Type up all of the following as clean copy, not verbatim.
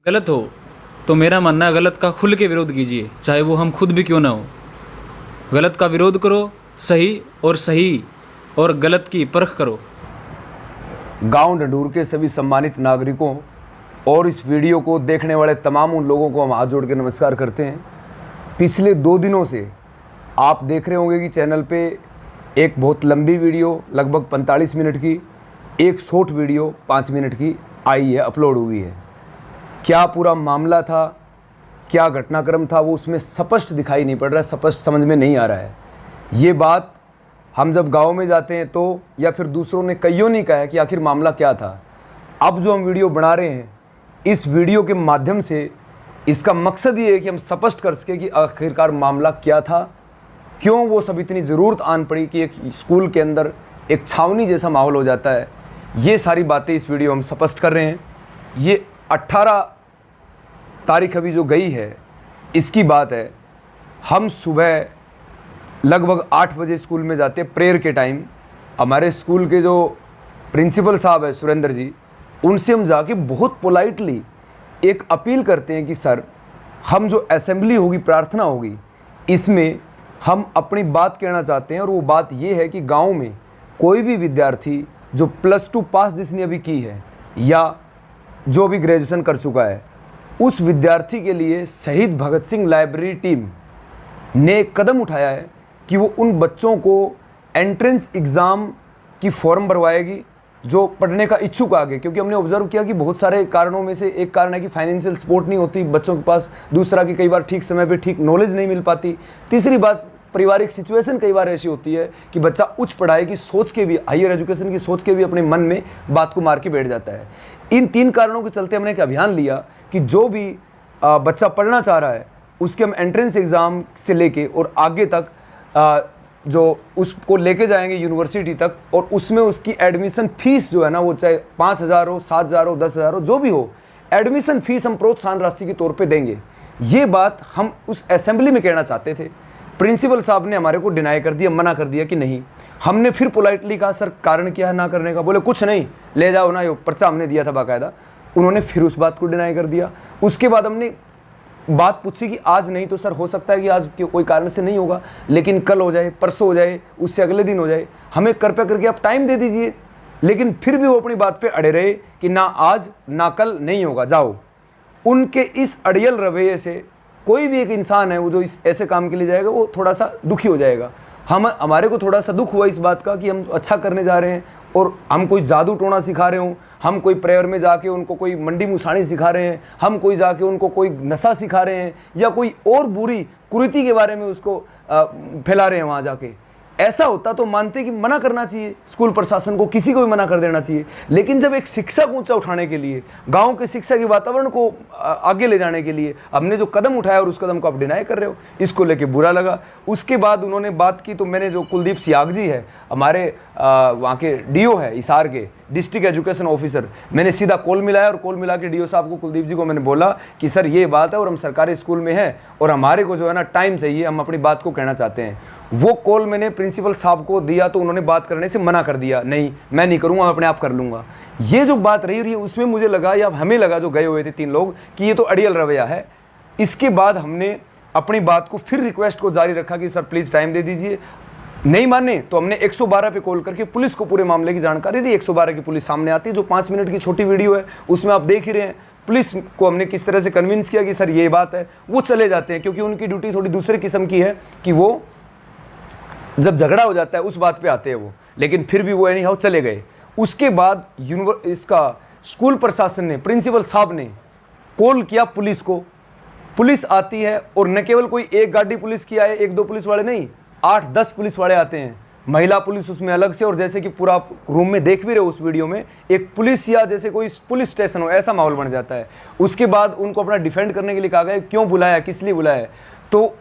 गलत हो तो मेरा मानना है गलत का खुल के विरोध कीजिए, चाहे वो हम खुद भी क्यों ना हो। गलत का विरोध करो, सही और गलत की परख करो। गांव ढंढूर के सभी सम्मानित नागरिकों और इस वीडियो को देखने वाले तमाम उन लोगों को हम हाथ जोड़ के नमस्कार करते हैं। पिछले 2 दिनों से आप देख रहे होंगे कि चैनल पे एक बहुत लंबी वीडियो लगभग 45 मिनट की, एक शॉर्ट वीडियो 5 मिनट की आई है, अपलोड हुई है। क्या पूरा मामला था, क्या घटनाक्रम था, वो उसमें स्पष्ट दिखाई नहीं पड़ रहा है, स्पष्ट समझ में नहीं आ रहा है। ये बात हम जब गांव में जाते हैं तो, या फिर दूसरों ने कईयों ने कहा है कि आखिर मामला क्या था। अब जो हम वीडियो बना रहे हैं, इस वीडियो के माध्यम से इसका मकसद ये है कि हम स्पष्ट कर सकें कि आखिरकार मामला क्या था, क्यों वो सब इतनी ज़रूरत आन पड़ी कि एक स्कूल के अंदर एक छावनी जैसा माहौल हो जाता है। ये सारी बातें इस वीडियो हम स्पष्ट कर रहे हैं। ये 18 तारीख अभी जो गई है, इसकी बात है। हम सुबह लगभग 8 बजे स्कूल में जाते हैं प्रेयर के टाइम। हमारे स्कूल के जो प्रिंसिपल साहब है सुरेंद्र जी, उनसे हम जाके बहुत पोलाइटली एक अपील करते हैं कि सर, हम जो असेंबली होगी, प्रार्थना होगी, इसमें हम अपनी बात कहना चाहते हैं। और वो बात ये है कि गांव में कोई भी विद्यार्थी जो +2 पास जिसने अभी की है या जो भी ग्रेजुएशन कर चुका है, उस विद्यार्थी के लिए शहीद भगत सिंह लाइब्रेरी टीम ने एक कदम उठाया है कि वो उन बच्चों को एंट्रेंस एग्ज़ाम की फॉर्म भरवाएगी जो पढ़ने का इच्छुक आगे। क्योंकि हमने ऑब्जर्व किया कि बहुत सारे कारणों में से एक कारण है कि फाइनेंशियल सपोर्ट नहीं होती बच्चों के पास, दूसरा कि कई बार ठीक समय पे ठीक नॉलेज नहीं मिल पाती, तीसरी बात पारिवारिक सिचुएशन कई बार ऐसी होती है कि बच्चा उच्च पढ़ाई की सोच के भी, हायर एजुकेशन की सोच के भी अपने मन में बात को मार के बैठ जाता है। इन 3 कारणों के चलते हमने एक अभियान लिया कि जो भी बच्चा पढ़ना चाह रहा है उसके हम एंट्रेंस एग्ज़ाम से लेके और आगे तक जो उसको लेके जाएंगे यूनिवर्सिटी तक, और उसमें उसकी एडमिशन फ़ीस जो है ना, वो चाहे 5,000 हो, 7,000 हो, 10,000 हो, जो भी हो, एडमिशन फ़ीस हम प्रोत्साहन राशि के तौर पे देंगे। ये बात हम उस असेंबली में कहना चाहते थे। प्रिंसिपल साहब ने हमारे को डिनाई कर दिया, मना कर दिया कि नहीं। हमने फिर पोलाइटली कहा सर कारण क्या है ना करने का, बोले कुछ नहीं, ले जाओ ना, ये पर्चा हमने दिया था बाकायदा। उन्होंने फिर उस बात को डिनाई कर दिया। उसके बाद हमने बात पूछी कि आज नहीं तो सर हो सकता है कि आज कोई कारण से नहीं होगा, लेकिन कल हो जाए, परसों हो जाए, उससे अगले दिन हो जाए, हमें कृपया करके आप टाइम दे दीजिए। लेकिन फिर भी वो अपनी बात पे अड़े रहे कि ना आज ना कल नहीं होगा, जाओ। उनके इस अड़ियल रवैये से कोई भी एक इंसान है वो जो इस ऐसे काम के लिए जाएगा, वो थोड़ा सा दुखी हो जाएगा। हमारे को थोड़ा सा दुख हुआ इस बात का कि हम अच्छा करने जा रहे हैं और हम कोई जादू टोना सिखा रहे हों, हम कोई प्रेयर में जाके उनको कोई मंडी मुसानी सिखा रहे हैं, हम कोई जाके उनको कोई नशा सिखा रहे हैं, या कोई और बुरी कुरीति के बारे में उसको फैला रहे हैं वहाँ जाके। ऐसा होता तो मानते कि मना करना चाहिए, स्कूल प्रशासन को, किसी को भी मना कर देना चाहिए। लेकिन जब एक शिक्षा को ऊंचा उठाने के लिए, गांव के शिक्षा के वातावरण को आगे ले जाने के लिए हमने जो कदम उठाया और उस कदम को आप डिनाई कर रहे हो, इसको लेके बुरा लगा। उसके बाद उन्होंने बात की तो मैंने, जो कुलदीप सियाग जी है, हमारे वहाँ के डीओ है हिसार के, डिस्ट्रिक्ट एजुकेशन ऑफिसर, मैंने सीधा कॉल मिलाया और कॉल मिला के डीओ साहब को, कुलदीप जी को मैंने बोला कि सर ये बात है और हम सरकारी स्कूल में हैं और हमारे को जो है ना टाइम चाहिए, हम अपनी बात को कहना चाहते हैं। वो कॉल मैंने प्रिंसिपल साहब को दिया तो उन्होंने बात करने से मना कर दिया, नहीं मैं नहीं करूँगा, मैं अपने आप कर लूँगा। ये जो बात रही है उसमें मुझे लगा, या हमें लगा जो गए हुए थे 3 लोग, कि ये तो अड़ियल रवैया है। इसके बाद हमने अपनी बात को फिर रिक्वेस्ट को जारी रखा कि सर प्लीज़ टाइम दे दीजिए। नहीं माने तो हमने 112 पे कॉल करके पुलिस को पूरे मामले की जानकारी दी। 112 की पुलिस सामने आती है, जो 5 मिनट की छोटी वीडियो है उसमें आप देख ही रहे हैं। पुलिस को हमने किस तरह से कन्विंस किया कि सर ये बात है, वो चले जाते हैं, क्योंकि उनकी ड्यूटी थोड़ी दूसरे किस्म की है कि वो जब झगड़ा हो जाता है उस बात पे आते हैं वो। लेकिन फिर भी वो एनी हाउ चले गए। उसके बाद इसका स्कूल प्रशासन ने, प्रिंसिपल साहब ने कॉल किया पुलिस को। पुलिस आती है और न केवल कोई एक गाड़ी पुलिस की आए, 1-2 पुलिस वाले नहीं, 8-10 पुलिस वाले आते हैं, महिला पुलिस उसमें अलग से। और जैसे कि पूरा रूम में देख भी रहे हो उस वीडियो में, एक पुलिस या जैसे कोई पुलिस स्टेशन हो, ऐसा माहौल बन जाता है। उसके बाद उनको अपना डिफेंड करने के लिए कहा गया, क्यों बुलाया, किस लिए बुलाया। तो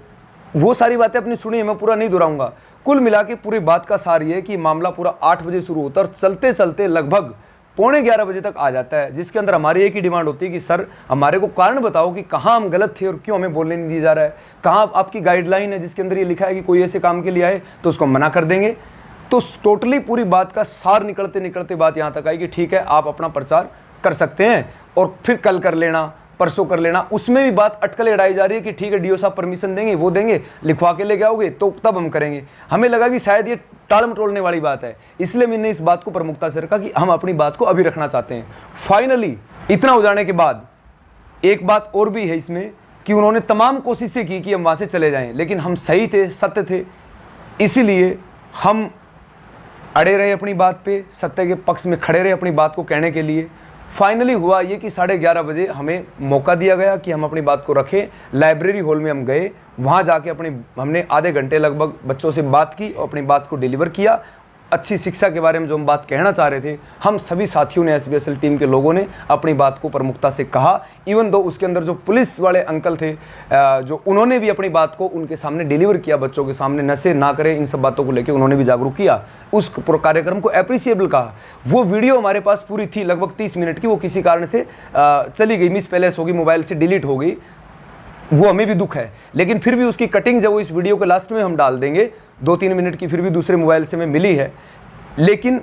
वो सारी बातें अपनी सुनी है, मैं पूरा नहीं दोहराऊंगा। कुल मिला के पूरी बात का सार ये है कि मामला पूरा 8 बजे शुरू होता है और चलते चलते लगभग 10:45 बजे तक आ जाता है, जिसके अंदर हमारी एक ही डिमांड होती है कि सर हमारे को कारण बताओ कि कहाँ हम गलत थे और क्यों हमें बोलने नहीं दिया जा रहा है, कहाँ आपकी गाइडलाइन है जिसके अंदर ये लिखा है कि कोई ऐसे काम के लिए आए तो उसको मना कर देंगे। तो टोटली पूरी बात का सार निकलते निकलते बात यहाँ तक आई कि ठीक है आप अपना प्रचार कर सकते हैं और फिर कल कर लेना, परसों कर लेना, उसमें भी बात अटकलें अड़ाई जा रही है कि ठीक है डीओ साहब परमिशन देंगे, वो देंगे, लिखवा के लेके आओगे तो तब हम करेंगे। हमें लगा कि शायद ये टाल मटोलने वाली बात है, इसलिए मैंने इस बात को प्रमुखता से रखा कि हम अपनी बात को अभी रखना चाहते हैं। फाइनली इतना हो जाने के बाद एक बात और भी है इसमें कि उन्होंने तमाम कोशिशें की कि हम वहाँ से चले जाएं, लेकिन हम सही थे, सत्य थे, इसीलिए हम अड़े रहे अपनी बात पे, सत्य के पक्ष में खड़े रहे अपनी बात को कहने के लिए। फाइनली हुआ ये कि 11:30 बजे हमें मौका दिया गया कि हम अपनी बात को रखें। लाइब्रेरी हॉल में हम गए, वहाँ जाके हमने आधे घंटे लगभग बच्चों से बात की और अपनी बात को डिलीवर किया। अच्छी शिक्षा के बारे में जो हम बात कहना चाह रहे थे, हम सभी साथियों ने, SBSL टीम के लोगों ने अपनी बात को प्रमुखता से कहा। इवन दो उसके अंदर जो पुलिस वाले अंकल थे, जो उन्होंने भी अपनी बात को उनके सामने डिलीवर किया, बच्चों के सामने नशे ना करें, इन सब बातों को लेकर उन्होंने भी जागरूक किया, उस कार्यक्रम को अप्रिसिएबल कहा। वो वीडियो हमारे पास पूरी थी, लगभग 30 मिनट की, वो किसी कारण से चली गई, मिस पैलेस हो गई, मोबाइल से डिलीट हो गई, वो हमें भी दुख है। लेकिन फिर भी उसकी कटिंग जब वो इस वीडियो के लास्ट में हम डाल देंगे, 2-3 मिनट की, फिर भी दूसरे मोबाइल से हमें मिली है। लेकिन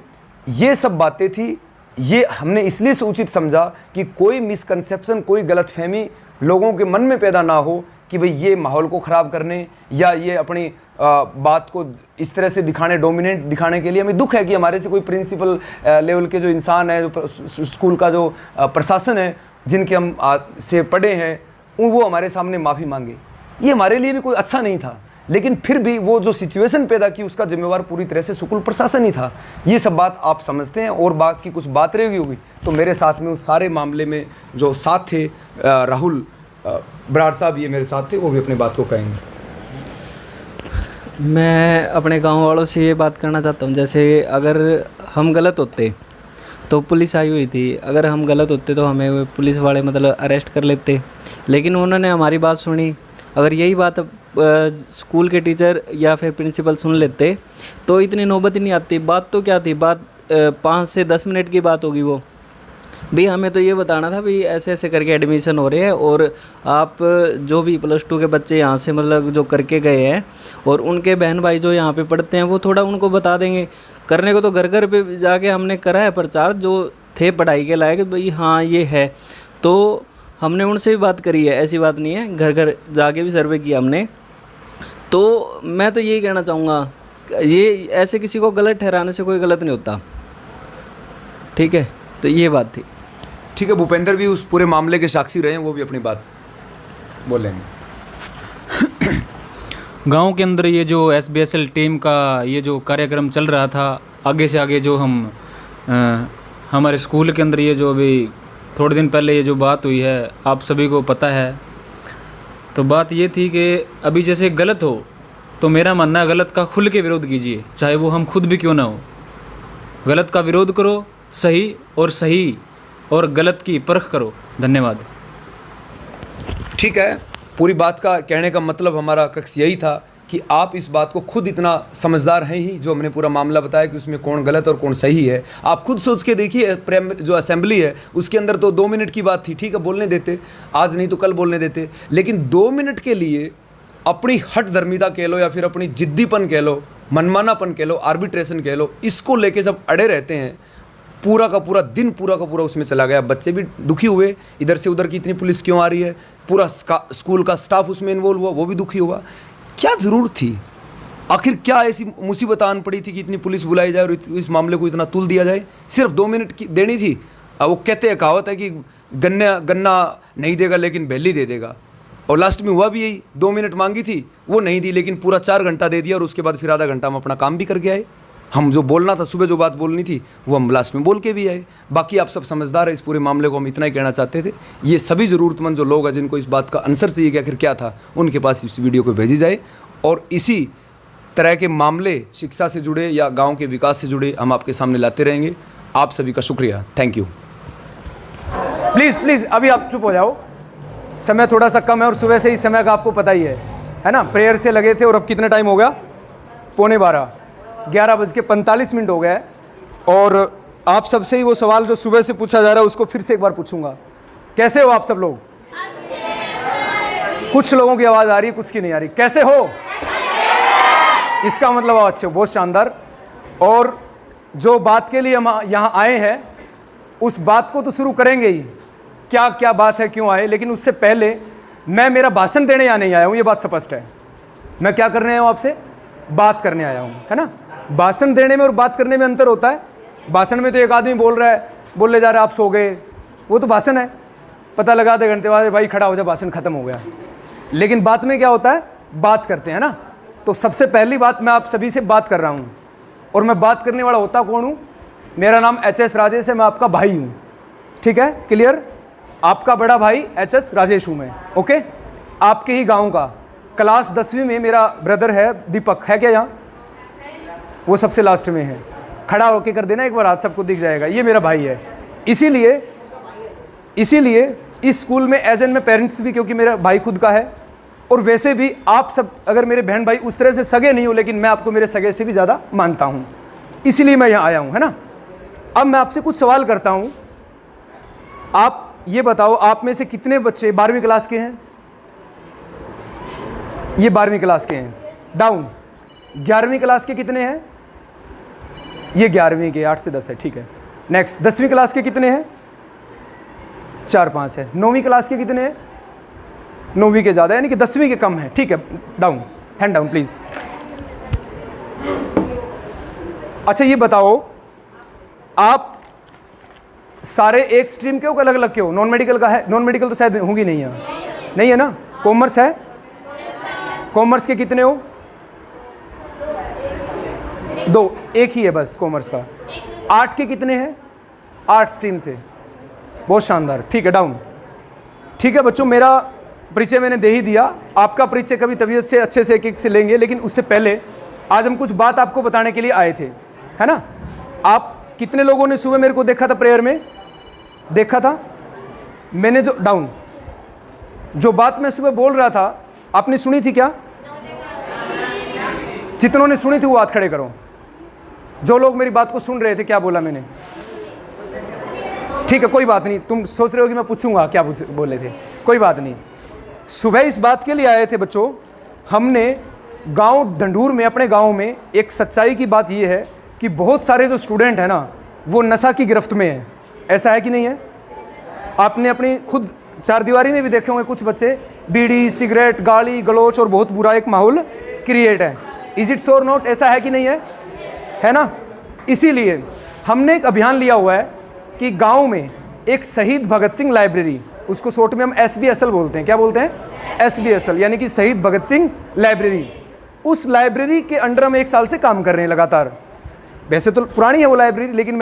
ये सब बातें थी, ये हमने इसलिए से उचित समझा कि कोई मिसकंसेप्शन, कोई गलतफहमी लोगों के मन में पैदा ना हो कि भाई ये माहौल को ख़राब करने या ये अपनी बात को इस तरह से दिखाने, डोमिनेट दिखाने के लिए। हमें दुख है कि हमारे से कोई प्रिंसिपल लेवल के जो इंसान है, जो स्कूल का जो प्रशासन है, जिनके हम से पढ़े हैं, वो हमारे सामने माफ़ी मांगे। ये हमारे लिए भी कोई अच्छा नहीं था, लेकिन फिर भी वो जो सिचुएशन पैदा की उसका जिम्मेवार पूरी तरह से स्कूल प्रशासन ही था। ये सब बात आप समझते हैं। और बात की कुछ बात रह गई होगी तो मेरे साथ में उस सारे मामले में जो साथ थे, राहुल बराड़ साहब ये मेरे साथ थे, वो भी अपनी बात को कहेंगे। मैं अपने गांव वालों से ये बात करना चाहता हूँ, जैसे अगर हम गलत होते तो पुलिस आई हुई थी, अगर हम गलत होते तो हमें पुलिस वाले मतलब अरेस्ट कर लेते, लेकिन उन्होंने हमारी बात सुनी। अगर यही बात स्कूल के टीचर या फिर प्रिंसिपल सुन लेते तो इतनी नौबत ही नहीं आती। बात तो क्या थी, बात 5 से 10 मिनट की बात होगी। वो भी हमें तो ये बताना था भी ऐसे ऐसे करके एडमिशन हो रहे हैं, और आप जो भी +2 के बच्चे यहाँ से मतलब जो करके गए हैं और उनके बहन भाई जो यहाँ पे पढ़ते हैं, वो थोड़ा उनको बता देंगे। करने को तो घर घर पे जाके हमने करा है प्रचार, जो थे पढ़ाई के लायक, भाई हाँ ये है, तो हमने उनसे भी बात करी है, ऐसी बात नहीं है, घर घर जाके भी सर्वे किया हमने। तो मैं तो यही कहना चाहूँगा, ये ऐसे किसी को गलत ठहराने से कोई गलत नहीं होता, ठीक है। तो ये बात थी। ठीक है, भूपेंद्र भी उस पूरे मामले के साक्षी रहे हैं, वो भी अपनी बात बोलेंगे। गांव के अंदर ये जो SBSL टीम का ये जो कार्यक्रम चल रहा था, आगे से आगे जो हमारे स्कूल के अंदर ये जो अभी थोड़े दिन पहले ये जो बात हुई है, आप सभी को पता है। तो बात ये थी कि अभी जैसे गलत हो तो मेरा मानना है गलत का खुल के विरोध कीजिए, चाहे वो हम खुद भी क्यों ना हो। गलत का विरोध करो, सही और गलत की परख करो। धन्यवाद। ठीक है, पूरी बात का कहने का मतलब हमारा कक्ष यही था कि आप इस बात को खुद इतना समझदार हैं ही, जो हमने पूरा मामला बताया कि उसमें कौन गलत और कौन सही है। आप खुद सोच के देखिए, जो असेंबली है उसके अंदर तो 2 मिनट की बात थी, ठीक है, बोलने देते, आज नहीं तो कल बोलने देते, लेकिन 2 मिनट के लिए अपनी हट धर्मिता कह लो या फिर अपनी जिद्दीपन कह लो, मनमानापन कह लो, आर्बिट्रेशन कह लो, इसको लेके जब अड़े रहते हैं, पूरा का पूरा दिन पूरा का पूरा उसमें चला गया। बच्चे भी दुखी हुए, इधर से उधर की इतनी पुलिस क्यों आ रही है, पूरा स्कूल का स्टाफ उसमें इन्वॉल्व हुआ, वो भी दुखी हुआ। क्या ज़रूरत थी, आखिर क्या ऐसी मुसीबत आन पड़ी थी कि इतनी पुलिस बुलाई जाए और इस मामले को इतना तुल दिया जाए। सिर्फ 2 मिनट की देनी थी। वो कहते हैं, कहावत है कि गन्ना नहीं देगा लेकिन बैली दे देगा, और लास्ट में हुआ भी यही। 2 मिनट मांगी थी, वो नहीं दी, लेकिन पूरा 4 घंटा दे दिया, और उसके बाद फिर आधा घंटा हम अपना काम भी करके आए। हम जो बोलना था, सुबह जो बात बोलनी थी, वो हम लास्ट में बोल के भी आए। बाकी आप सब समझदार है, इस पूरे मामले को हम इतना ही कहना चाहते थे। ये सभी ज़रूरतमंद जो लोग हैं जिनको इस बात का आंसर चाहिए कि आखिर क्या था, उनके पास इस वीडियो को भेजी जाए, और इसी तरह के मामले शिक्षा से जुड़े या गाँव के विकास से जुड़े हम आपके सामने लाते रहेंगे। आप सभी का शुक्रिया, थैंक यू। प्लीज़ अभी आप चुप हो जाओ, समय थोड़ा सा कम है और सुबह से ही समय का आपको पता ही है ना। प्रेयर से लगे थे और अब कितना टाइम हो गया, 11:15, 11:45 हो गया है। और आप सबसे ही वो सवाल जो सुबह से पूछा जा रहा है उसको फिर से एक बार पूछूंगा, कैसे हो आप सब लोग? कुछ लोगों की आवाज़ आ रही है, कुछ की नहीं आ रही। कैसे हो? इसका मतलब आप अच्छे हो, बहुत शानदार। और जो बात के लिए हम यहाँ आए हैं उस बात को तो शुरू करेंगे ही, क्या क्या बात है, क्यों आए, लेकिन उससे पहले मैं मेरा भाषण देने यहाँ नहीं आया हूँ, ये बात स्पष्ट है। मैं क्या करने आया हूँ आपसे? बात करने आया हूँ, है ना। भाषण देने में और बात करने में अंतर होता है। भाषण में तो एक आदमी बोल रहा है, बोलने जा रहा है आप सो गए, वो तो भाषण है, पता लगा 2 घंटे बाद भाई खड़ा हो जा, भाषण खत्म हो गया। लेकिन बात में क्या होता है? बात करते हैं ना। तो सबसे पहली बात, मैं आप सभी से बात कर रहा हूँ, और मैं बात करने वाला होता कौन हूँ? मेरा नाम HS राजेश है, मैं आपका भाई हूँ, ठीक है, क्लियर। आपका बड़ा भाई HS राजेश हूँ मैं, ओके। आपके ही गांव का, क्लास 10वीं में मेरा ब्रदर है दीपक, है क्या यहाँ? वो सबसे लास्ट में है, खड़ा होके कर देना एक बार हाथ, सबको दिख जाएगा, ये मेरा भाई है। इसीलिए इस स्कूल में एज एन में पेरेंट्स भी, क्योंकि मेरा भाई खुद का है, और वैसे भी आप सब अगर मेरे बहन भाई उस तरह से सगे नहीं हो, लेकिन मैं आपको मेरे सगे से भी ज़्यादा मानता हूँ, इसीलिए मैं यहाँ आया हूँ, है ना। अब मैं आपसे कुछ सवाल करता हूँ, आप ये बताओ, आप में से कितने बच्चे 12वीं क्लास के हैं? ये 12वीं क्लास के हैं, डाउन। 11वीं क्लास के कितने हैं? ये 11वीं के, 8 से 10 है, ठीक है। नेक्स्ट, 10वीं क्लास के कितने हैं? 4-5 है। 9वीं क्लास के कितने हैं? 9वीं के ज़्यादा, यानी कि 10वीं के कम है, ठीक है। Down, hand down please. अच्छा ये बताओ, आप सारे एक स्ट्रीम के हो, अलग अलग के हो? नॉन मेडिकल का है? नॉन मेडिकल तो शायद होंगी नहीं यहाँ, नहीं है ना। कॉमर्स है? कॉमर्स के कितने हो? 2, एक ही है बस कॉमर्स का। आर्ट के कितने हैं? आर्ट स्ट्रीम से, बहुत शानदार, ठीक है, डाउन। ठीक है बच्चों, मेरा परिचय मैंने दे ही दिया, आपका परिचय कभी तबीयत से अच्छे से एक से लेंगे, लेकिन उससे पहले आज हम कुछ बात आपको बताने के लिए आए थे, है ना। आप कितने लोगों ने सुबह मेरे को देखा था प्रेयर में? देखा था मैंने जो बात मैं सुबह बोल रहा था, आपने सुनी थी क्या? जितनों ने सुनी थी वो हाथ खड़े करो। जो लोग मेरी बात को सुन रहे थे, क्या बोला मैंने? ठीक है, कोई बात नहीं, तुम सोच रहे हो कि मैं पूछूंगा क्या बोले थे, कोई बात नहीं। सुबह इस बात के लिए आए थे बच्चों, हमने गांव ढंढूर में, अपने गांव में एक सच्चाई की बात ये है कि बहुत सारे जो स्टूडेंट हैं ना, वो नशा की गिरफ्त में है। ऐसा है कि नहीं है? आपने अपनी खुद चारदीवारी में भी देखे होंगे, कुछ बच्चे बीड़ी, सिगरेट, गाली गलोच और बहुत बुरा एक माहौल क्रिएट है। इज इट सो और नॉट? ऐसा है कि नहीं है ना। इसीलिए हमने एक अभियान लिया हुआ है कि गांव में एक शहीद भगत सिंह लाइब्रेरी, उसको शॉर्ट में हम SBSL बोलते हैं। क्या बोलते हैं? SBSL, यानी कि शहीद भगत सिंह लाइब्रेरी। उस लाइब्रेरी के अंडर हम 1 साल से काम कर रहे हैं लगातार। वैसे तो पुरानी है वो लाइब्रेरी, लेकिन